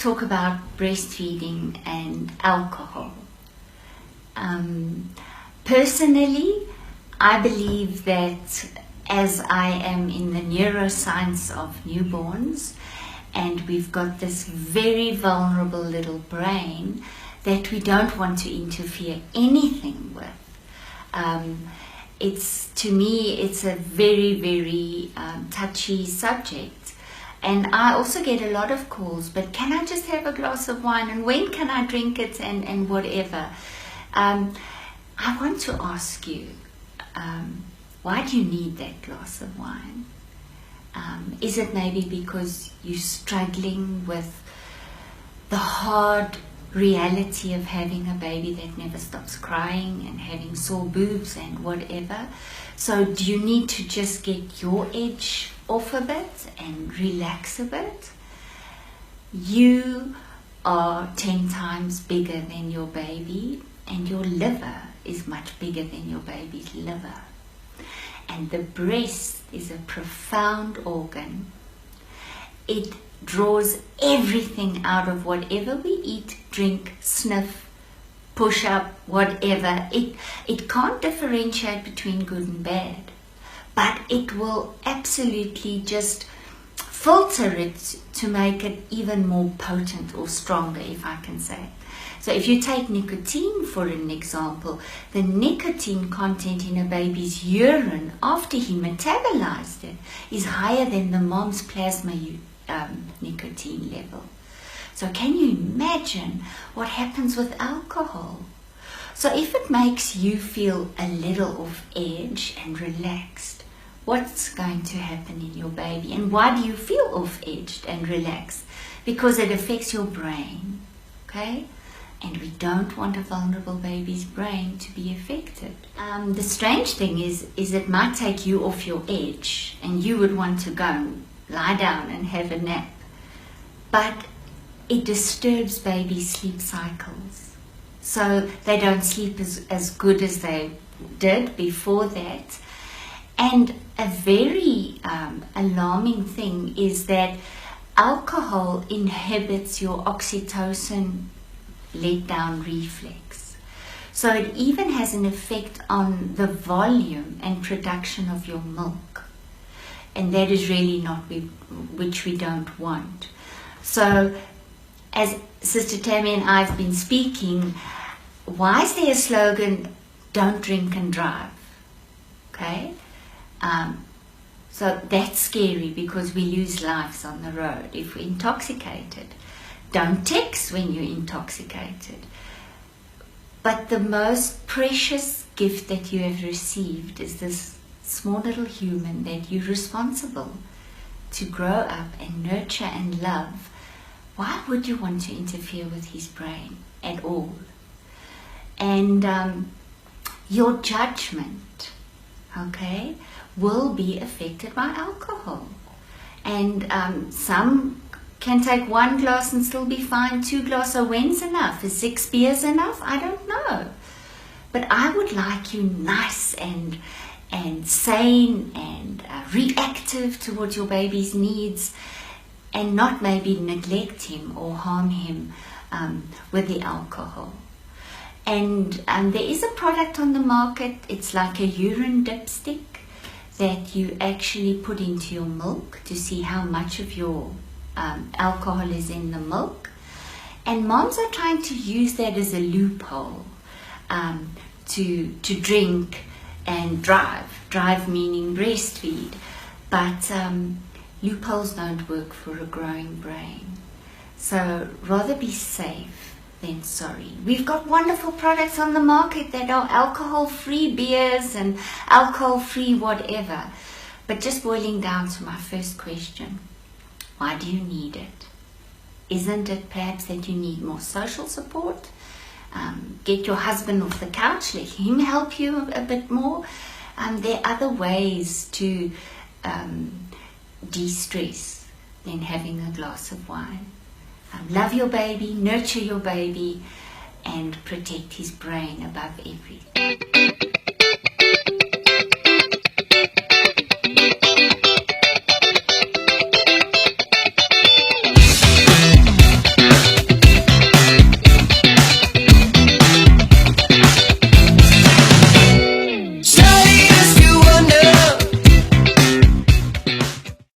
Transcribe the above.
talk about breastfeeding and alcohol. Personally, I believe that as I am in the neuroscience of newborns, and we've got this very vulnerable little brain that we don't want to interfere anything with. To me, it's a very, very touchy subject. And I also get a lot of calls, but can I just have a glass of wine? And when can I drink it? And whatever. I want to ask you, why do you need that glass of wine? Is it maybe because you're struggling with the hard reality of having a baby that never stops crying and having sore boobs and whatever? So do you need to just get your edge off a bit and relax a bit? You are 10 times bigger than your baby, and your liver is much bigger than your baby's liver. And the breast is a profound organ. It draws everything out of whatever we eat, drink, sniff, push up, whatever. It can't differentiate between good and bad, but it will absolutely just filter it to make it even more potent or stronger, if I can say. So if you take nicotine for an example, the nicotine content in a baby's urine after he metabolized it is higher than the mom's plasma nicotine level. So can you imagine what happens with alcohol? So if it makes you feel a little off edge and relaxed, what's going to happen in your baby? And why do you feel off-edged and relaxed? Because it affects your brain, okay? And we don't want a vulnerable baby's brain to be affected. The strange thing is it might take you off your edge and you would want to go and lie down and have a nap. But it disturbs baby's sleep cycles. So they don't sleep as good as they did before that. And a very alarming thing is that alcohol inhibits your oxytocin let-down reflex. So it even has an effect on the volume and production of your milk. And that is really not which we don't want. So as Sister Tammy and I have been speaking, why is there a slogan, don't drink and drive? Okay? So that's scary because we lose lives on the road if we're intoxicated. Don't text when you're intoxicated. But the most precious gift that you have received is this small little human that you're responsible to grow up and nurture and love. Why would you want to interfere with his brain at all? And your judgment, okay, will be affected by alcohol. And some can take 1 glass and still be fine, 2 glasses. So when's enough? Is 6 beers enough? I don't know. But I would like you nice and sane and reactive towards your baby's needs, and not maybe neglect him or harm him with the alcohol. And there is a product on the market. It's like a urine dipstick that you actually put into your milk to see how much of your alcohol is in the milk. And moms are trying to use that as a loophole to drink and drive meaning breastfeed. But loopholes don't work for a growing brain. So rather be safe than sorry. We've got wonderful products on the market that are alcohol-free beers and alcohol-free whatever. But just boiling down to my first question, why do you need it? Isn't it perhaps that you need more social support? Get your husband off the couch, let him help you a bit more. There are other ways to de-stress than having a glass of wine. Love your baby, nurture your baby, and protect his brain above everything.